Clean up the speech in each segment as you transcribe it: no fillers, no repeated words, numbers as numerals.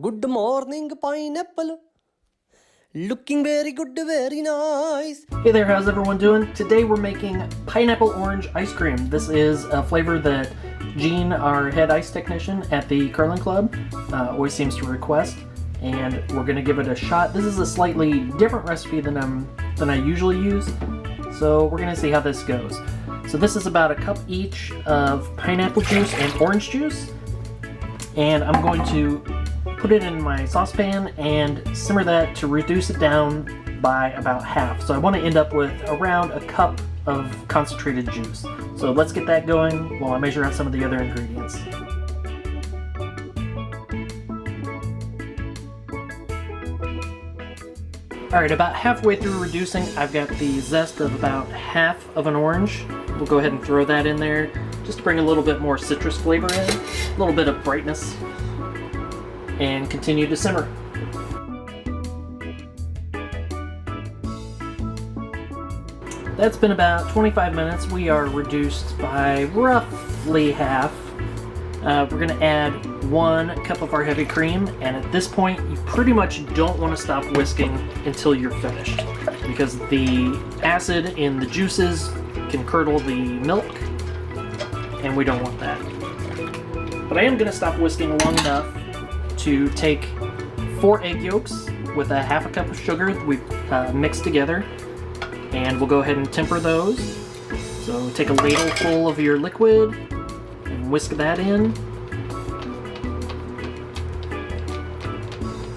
Good morning, pineapple. Looking very good, very nice. Hey there, how's everyone doing? Today we're making pineapple orange ice cream. This is a flavor that Gene, our head ice technician at the curling club, always seems to request, and we're gonna give it a shot. This is a slightly different recipe than I usually use, so we're gonna see how this goes. So this is about a cup each of pineapple juice and orange juice, and I'm going to put it in my saucepan and simmer that to reduce it down by about half. So I want to end up with around a cup of concentrated juice. So let's get that going while I measure out some of the other ingredients. Alright, about halfway through reducing, I've got the zest of about half of an orange. We'll go ahead and throw that in there just to bring a little bit more citrus flavor in, a little bit of brightness, and continue to simmer. That's been about 25 minutes. We are reduced by roughly half. We're going to add 1 cup of our heavy cream, and at this point you pretty much don't want to stop whisking until you're finished, because the acid in the juices can curdle the milk, and we don't want that. But I am going to stop whisking long enough to take 4 egg yolks with a half a cup of sugar that we've mixed together, and we'll go ahead and temper those. So take a ladle full of your liquid and whisk that in.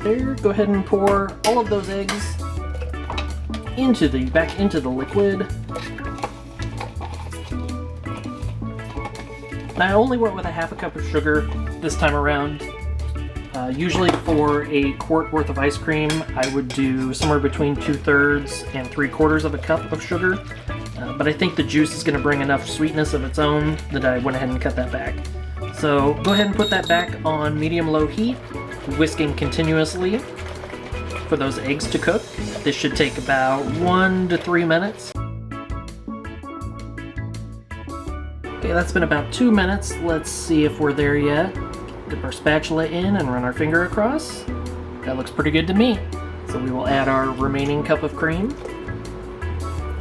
There, go ahead and pour all of those eggs back into the liquid. And I only went with a half a cup of sugar this time around. Usually for a quart worth of ice cream, I would do somewhere between 2/3 and 3/4 of a cup of sugar. But I think the juice is going to bring enough sweetness of its own that I went ahead and cut that back. So go ahead and put that back on medium-low heat, whisking continuously for those eggs to cook. This should take about 1 to 3 minutes. Okay, that's been about 2 minutes. Let's see if we're there yet. Dip our spatula in and run our finger across. That looks pretty good to me. So we will add our remaining cup of cream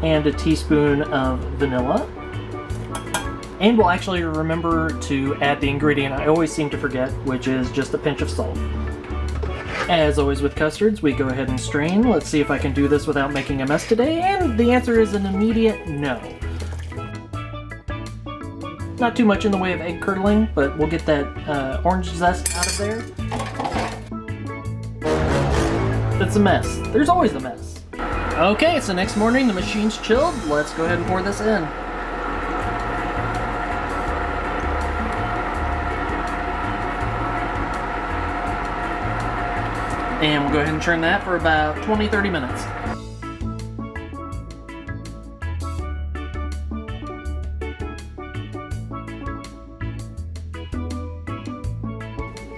and a teaspoon of vanilla. And we'll actually remember to add the ingredient I always seem to forget, which is just a pinch of salt. As always with custards, we go ahead and strain. Let's see if I can do this without making a mess today, and the answer is an immediate no. Not too much in the way of egg curdling, but we'll get that orange zest out of there. It's a mess. There's always a mess. Okay, so next morning the machine's chilled. Let's go ahead and pour this in. And we'll go ahead and churn that for about 20-30 minutes.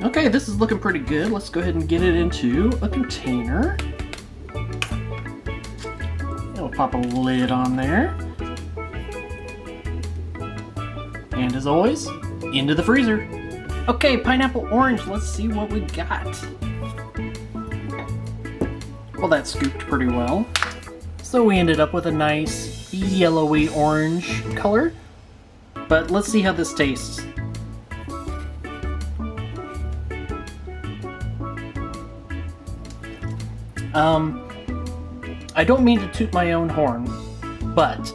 Okay, this is looking pretty good. Let's go ahead and get it into a container. And we'll pop a lid on there. And as always, into the freezer. Okay, pineapple orange, let's see what we got. Well, that scooped pretty well. So we ended up with a nice yellowy orange color. But let's see how this tastes. I don't mean to toot my own horn, but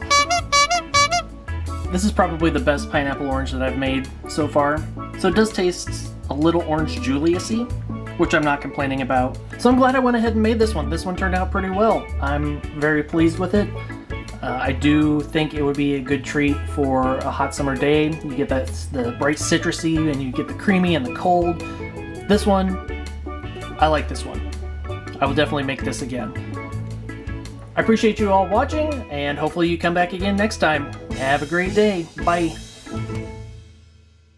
this is probably the best pineapple orange that I've made so far. So it does taste a little orange Julius-y, which I'm not complaining about. So I'm glad I went ahead and made this one. This one turned out pretty well. I'm very pleased with it. I do think it would be a good treat for a hot summer day. You get the bright citrusy, and you get the creamy and the cold. This one, I like this one. I will definitely make this again. I appreciate you all watching, and hopefully you come back again next time. Have a great day. Bye.